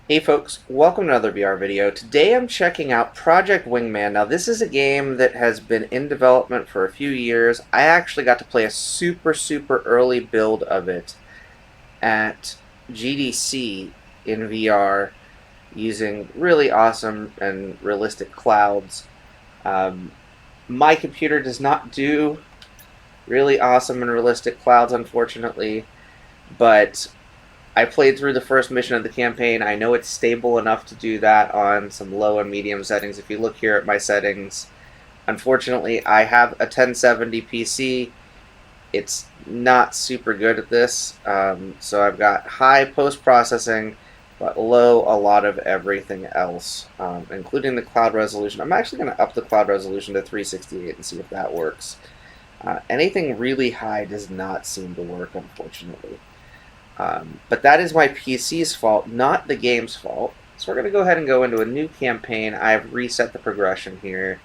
Hey folks, welcome to another VR video. Today I'm checking out Project Wingman. Now this is a game that has been in development for a few years. I actually got to play a super early build of it at GDC in VR using really awesome and realistic clouds. Um, my computer does not do really awesome and realistic clouds, unfortunately, but I played through the first mission of the campaign. I know it's stable enough to do that on some low and medium settings. If you look here at my settings, unfortunately, I have a 1070 PC. It's not super good at this, so I've got high post-processing, but low a lot of everything else, including the cloud resolution. I'm actually going to up the cloud resolution to 368 and see if that works. Anything really high does not seem to work, unfortunately. But that is my PC's fault, not the game's fault. So we're going to go ahead and go into a new campaign. I've reset the progression here.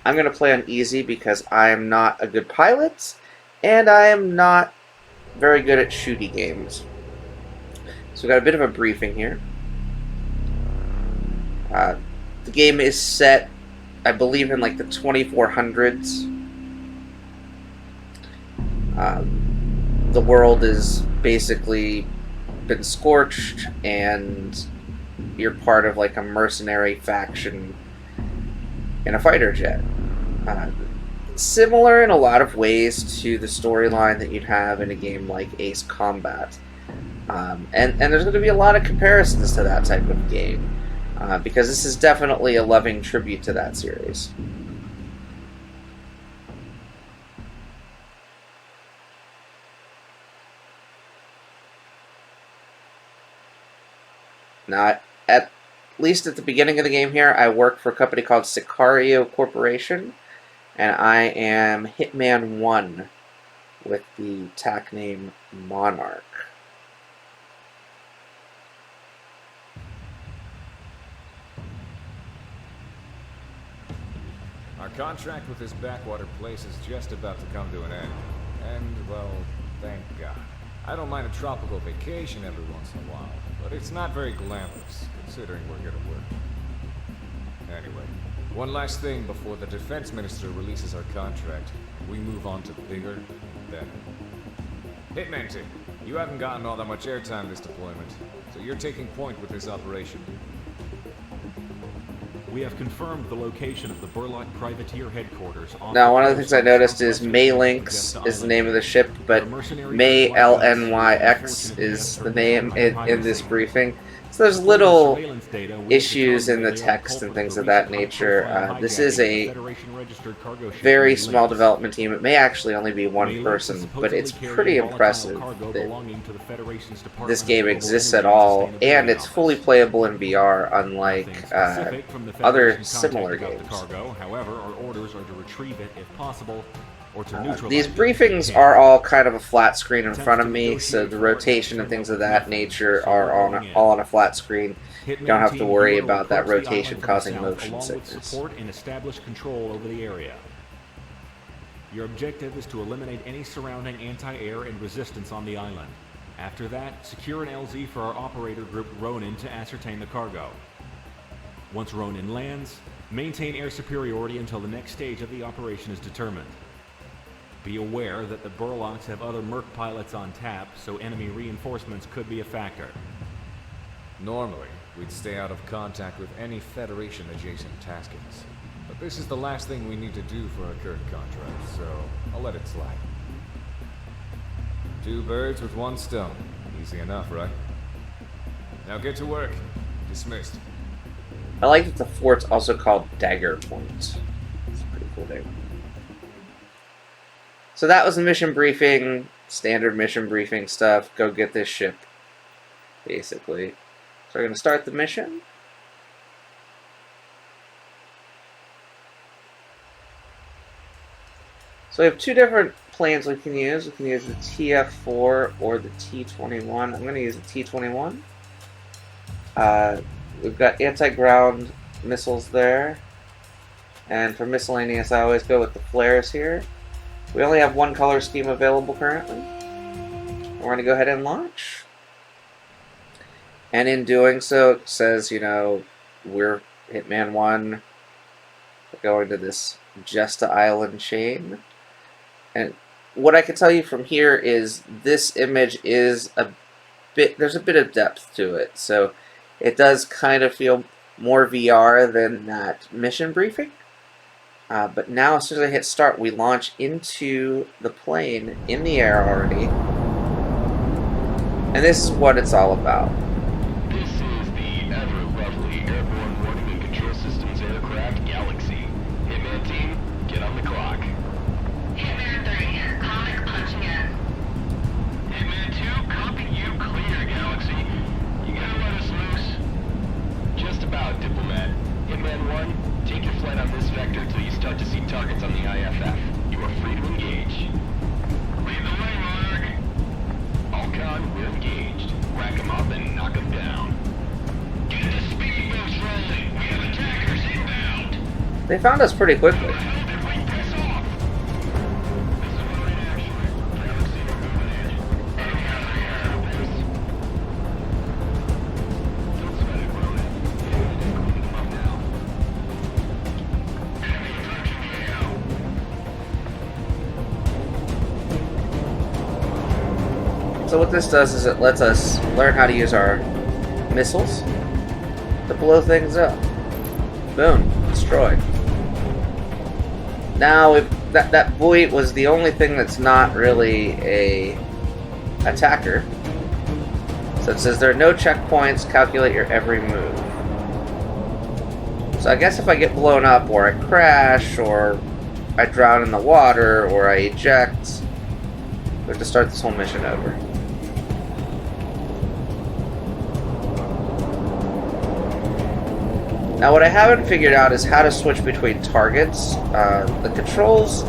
I'm going to play on easy because I am not a good pilot, and I am not very good at shooty games. So we've got a bit of a briefing here. The game is set, I believe, in like the 2400s. The world is basically been scorched, and you're part of like a mercenary faction in a fighter jet. Similar in a lot of ways to the storyline that you'd have in a game like Ace Combat. And there's going to be a lot of comparisons to that type of game, because this is definitely a loving tribute to that series. Now, at least at the beginning of the game here, I work for a company called Sicario Corporation, and I am Hitman 1 with the TAC name Monarch. Our contract with this backwater place is just about to come to an end. And, well, thank God. I don't mind a tropical vacation every once in a while, but it's not very glamorous, considering we're here to work. Anyway, one last thing before the defense minister releases our contract. We move on to bigger, better. Hitman team, you haven't gotten all that much airtime this deployment, so you're taking point with this operation. We have confirmed the location of the Burlock Privateer headquarters. Now, one of the things I noticed is Maylynx is the name of the ship, but May LNYX is the name in this briefing. So there's little issues in the text and things of that nature. This is a very small development team. It may actually only be one person, but it's pretty impressive that this game exists at all, and it's fully playable in VR, unlike other similar games. However, our orders are to retrieve it if possible. These briefings are all kind of a flat screen in front of me, so the rotation and things of that nature are all on a flat screen. You don't have to worry about that rotation causing motion sickness. Support and establish control over the area. Your objective is to eliminate any surrounding anti-air and resistance on the island. After that, secure an LZ for our operator group Ronin to ascertain the cargo. Once Ronin lands, maintain air superiority until the next stage of the operation is determined. Be aware that the Burlocks have other Merc pilots on tap, so enemy reinforcements could be a factor. Normally, we'd stay out of contact with any Federation-adjacent taskings. But this is the last thing we need to do for our current contract, so I'll let it slide. Two birds with one stone. Easy enough, right? Now get to work. Dismissed. I like that the fort's also called Dagger Point. It's a pretty cool name. So that was the mission briefing, standard mission briefing stuff. Go get this ship, basically. So we're going to start the mission. So we have two different planes we can use. We can use the TF4 or the T-21. I'm going to use the T-21. We've got anti-ground missiles there. And for miscellaneous, I always go with the flares here. We only have one color scheme available currently. We're going to go ahead and launch. And in doing so, it says, we're Hitman 1 going to this Jesta Island chain. And what I can tell you from here is this image is there's a bit of depth to it. So it does kind of feel more VR than that mission briefing. But now, as soon as I hit start, we launch into the plane in the air already. And this is what it's all about. This is the ever-lovely Airborne Warning and Control Systems aircraft Galaxy. Hitman team, get on the clock. Hitman 3, comic punching in. Hitman 2, copy you clear, Galaxy. You gotta let us loose. Just about, Diplomat. Hitman 1, take your flight on this vector till you start to see targets on the IFF. You are free to engage. Lead the way, Mark. Alcon, we're engaged. Rack 'em up and knock 'em down. Get the speedboats rolling. We have attackers inbound. They found us pretty quickly. Hold it, we press off. This is one right action. Galaxy, moving in. Enemy out of the air. Don't sweat it, Ronan. Clean them up now. Enemy approaching KO. So what this does is it lets us learn how to use our missiles to blow things up. Boom, destroyed. Now that buoy was the only thing that's not really a attacker. So it says there are no checkpoints. Calculate your every move. So I guess if I get blown up, or I crash, or I drown in the water, or I eject, we have to start this whole mission over. Now what I haven't figured out is how to switch between targets. The controls,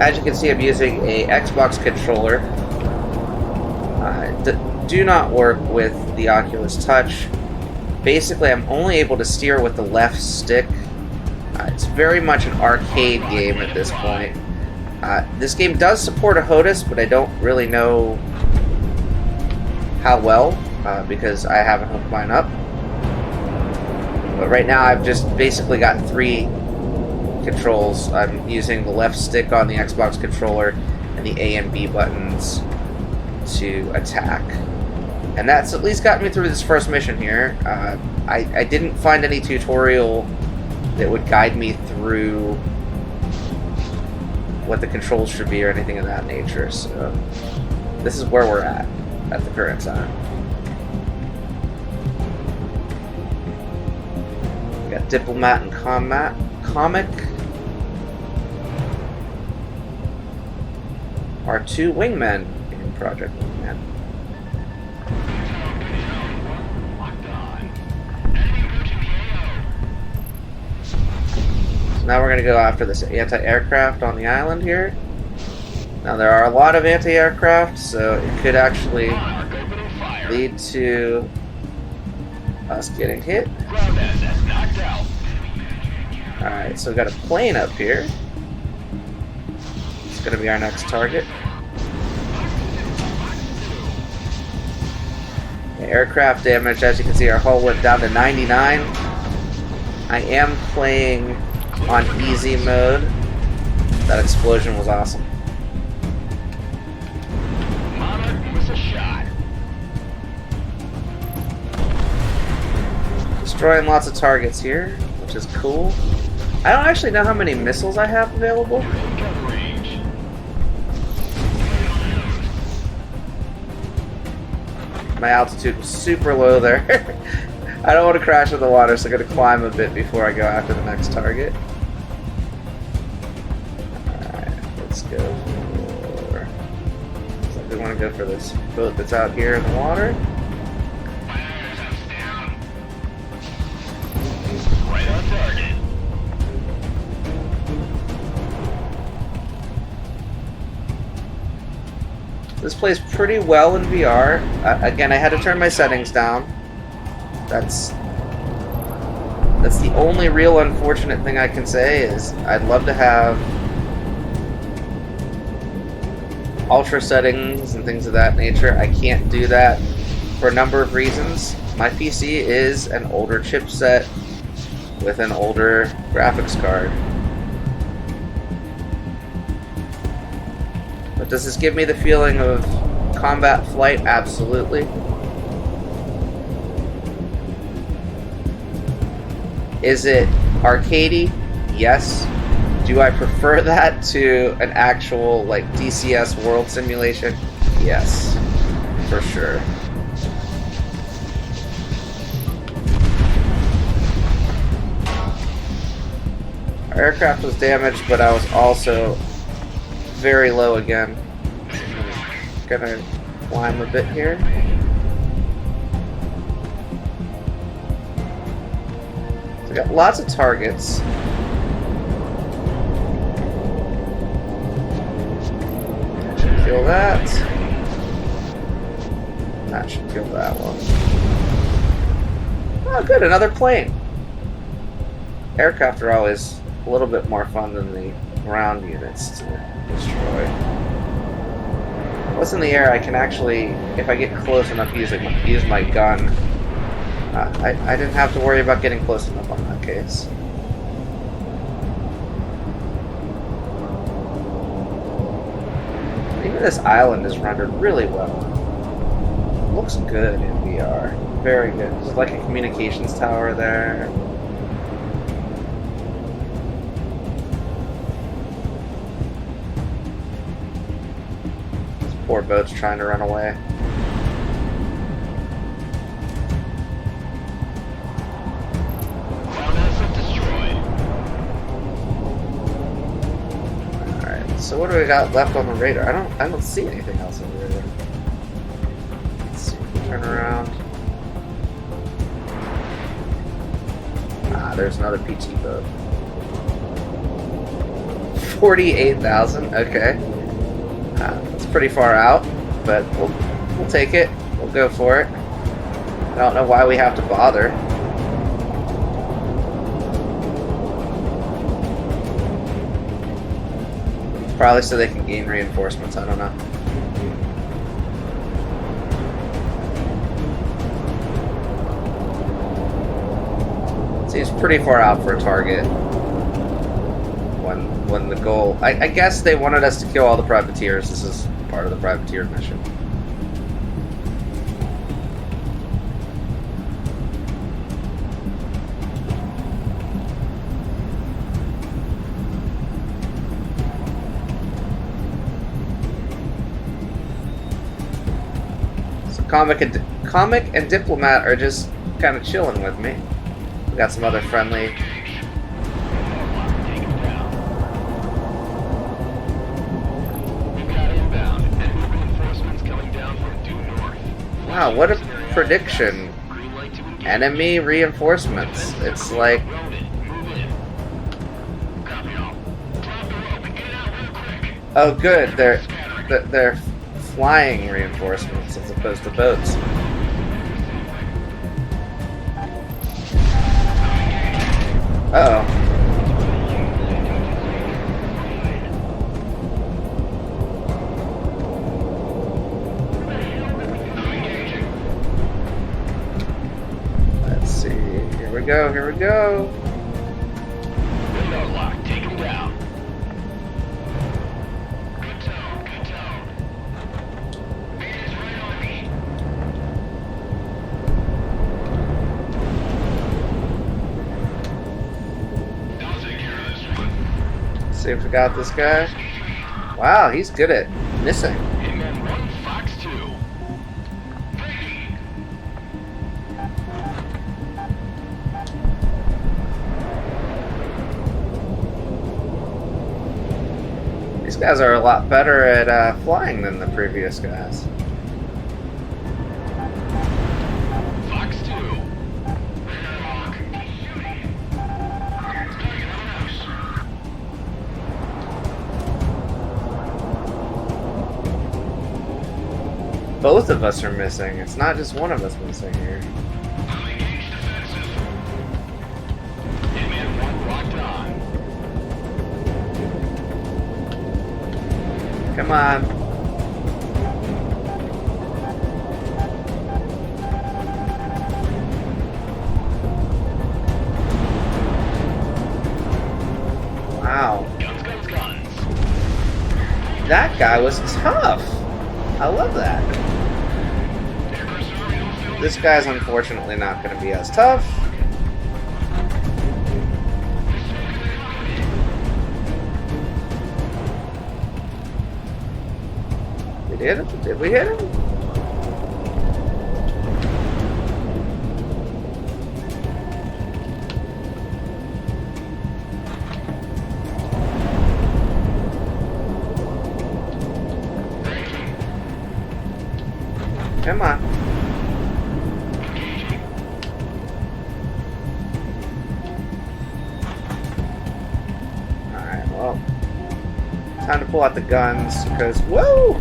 as you can see, I'm using a Xbox controller. Do not work with the Oculus Touch. Basically, I'm only able to steer with the left stick. It's very much an arcade game at this point. This game does support a HOTAS, but I don't really know how well, because I haven't hooked mine up. But right now I've just basically got 3 controls. I'm using the left stick on the Xbox controller and the A and B buttons to attack. And that's at least got me through this first mission here. I didn't find any tutorial that would guide me through what the controls should be or anything of that nature. So this is where we're at the current time. Got Diplomat and Comic. Our 2 wingmen in Project Wingman. So now we're going to go after this anti-aircraft on the island here. Now there are a lot of anti-aircraft, so it could actually lead to us getting hit. Alright, so we've got a plane up here. It's going to be our next target. The aircraft damage, as you can see, our hull went down to 99. I am playing on easy mode. That explosion was awesome. Destroying lots of targets here, which is cool. I don't actually know how many missiles I have available. My altitude was super low there. I don't want to crash in the water, so I'm going to climb a bit before I go after the next target. Alright, let's go for... So we want to go for this boat that's out here in the water. Right on target. This plays pretty well in VR. Again, I had to turn my settings down. That's the only real unfortunate thing I can say is I'd love to have ultra settings and things of that nature. I can't do that for a number of reasons. my PC is an older chipset with an older graphics card. But does this give me the feeling of combat flight? Absolutely. Is it arcadey? Yes. Do I prefer that to an actual like DCS world simulation? Yes, for sure. Our aircraft was damaged, but I was also very low again. I'm gonna climb a bit here. So we got lots of targets. Kill that. That should kill that one. Oh, good, another plane. Aircraft are always a little bit more fun than the ground units to destroy. Once in the air, I can actually, if I get close enough, use my gun. I didn't have to worry about getting close enough on that case. Even this island is rendered really well. Looks good in VR. Very good. There's like a communications tower there. This poor boat's trying to run away. So what do we got left on the radar? I don't see anything else on the radar. Let's see, turn around. Ah, there's another PT boat. 48,000. Okay, that's pretty far out, but we'll take it. We'll go for it. I don't know why we have to bother. Probably so they can gain reinforcements, I don't know. Seems pretty far out for a target. When the goal... I guess they wanted us to kill all the privateers. This is part of the privateer mission. Comic and Diplomat are just kind of chilling with me. We got some other friendly. Wow, what a prediction. Enemy reinforcements. It's like... Oh good, they're flying reinforcements as opposed to boats. Uh-oh. Let's see. Here we go, here we go. Take him down. See if we got this guy. Wow, he's good at missing. Wingman 1, Fox 2. These guys are a lot better at flying than the previous guys. Fox 2. Both of us are missing. It's not just one of us missing here. Wingman 1 locked on. Come on. that guy was tough. I love that. This guy's unfortunately not going to be as tough. Did we hit him? Did we hit him? Come on. Alright, well. Time to pull out the guns, because, whoa!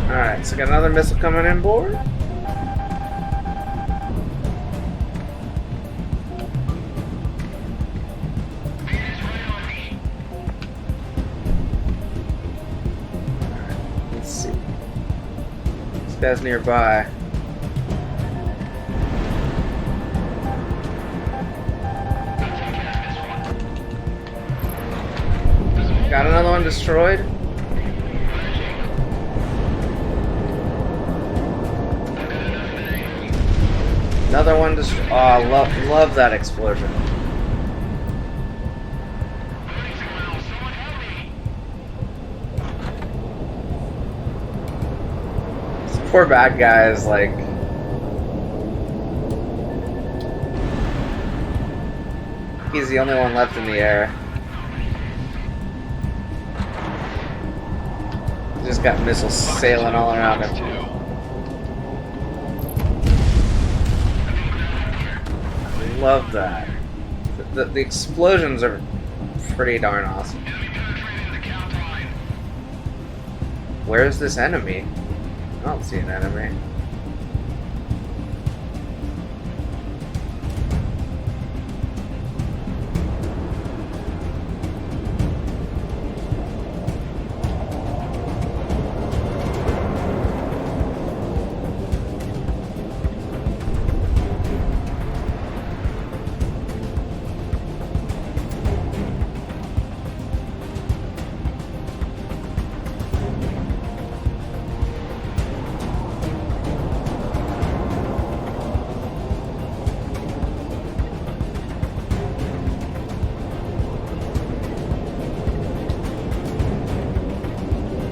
Alright, so got another missile coming in board. Let's see. This guy's nearby. Got another one destroyed. Another one destroyed. Oh, I love that explosion. This poor bad guy is like... He's the only one left in the air. Just got missiles sailing all around him. Love that. The explosions are pretty darn awesome. Where's this enemy? I don't see an enemy.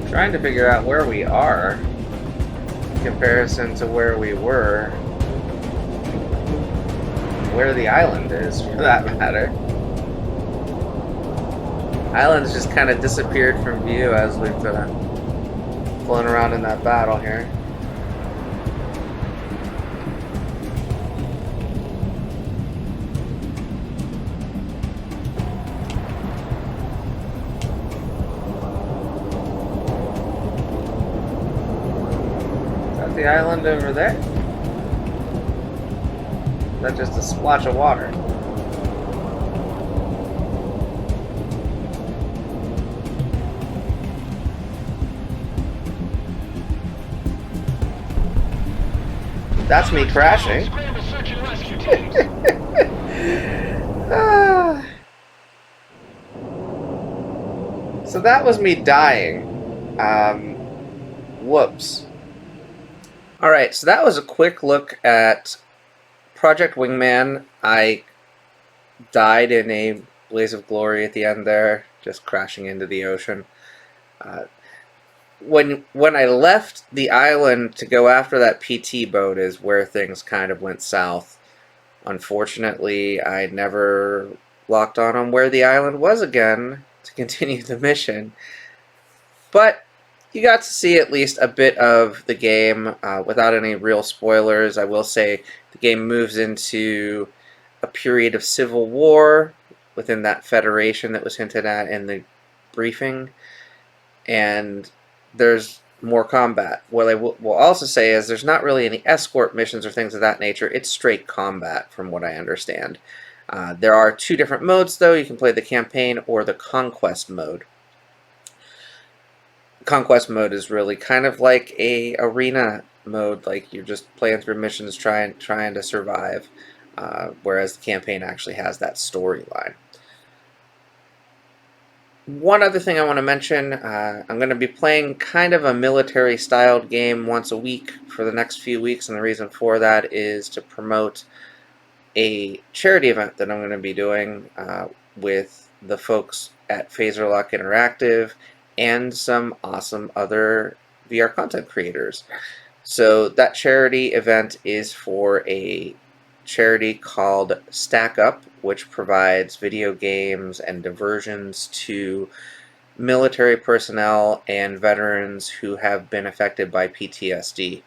Trying to figure out where we are in comparison to where we were, where the island is, for that matter. Island's just kind of disappeared from view as we've flown around in that battle here. The island over there? Is that just a splotch of water? That's me crashing. So that was me dying. Whoops. Alright, so that was a quick look at Project Wingman. I died in a blaze of glory at the end there, just crashing into the ocean. When I left the island to go after that PT boat is where things kind of went south. Unfortunately, I never locked on where the island was again to continue the mission. But you got to see at least a bit of the game without any real spoilers. I will say the game moves into a period of civil war within that federation that was hinted at in the briefing, and there's more combat. What I will also say is there's not really any escort missions or things of that nature. It's straight combat from what I understand. There are two different modes though. You can play the campaign or the conquest mode. Conquest mode is really kind of like a arena mode, like you're just playing through missions trying to survive, whereas the campaign actually has that storyline. One other thing I want to mention, I'm going to be playing kind of a military-styled game once a week for the next few weeks, and the reason for that is to promote a charity event that I'm going to be doing with the folks at Phaserlock Interactive and some awesome other VR content creators. So that charity event is for a charity called Stack Up, which provides video games and diversions to military personnel and veterans who have been affected by PTSD.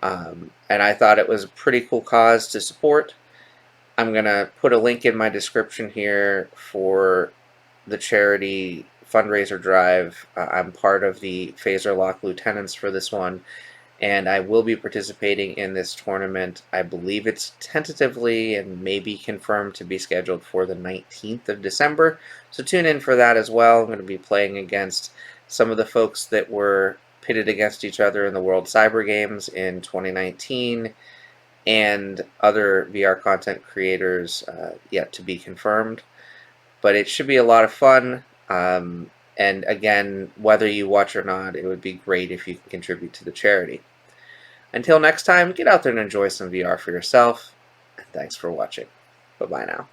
And I thought it was a pretty cool cause to support. I'm going to put a link in my description here for the charity fundraiser drive. I'm part of the Phaserlock Lieutenants for this one, and I will be participating in this tournament. I believe it's tentatively and maybe confirmed to be scheduled for the 19th of December, so tune in for that as well. I'm going to be playing against some of the folks that were pitted against each other in the World Cyber Games in 2019, and other VR content creators yet to be confirmed. But it should be a lot of fun. And again, whether you watch or not, it would be great if you can contribute to the charity. Until next time, get out there and enjoy some VR for yourself. And thanks for watching. Bye-bye now.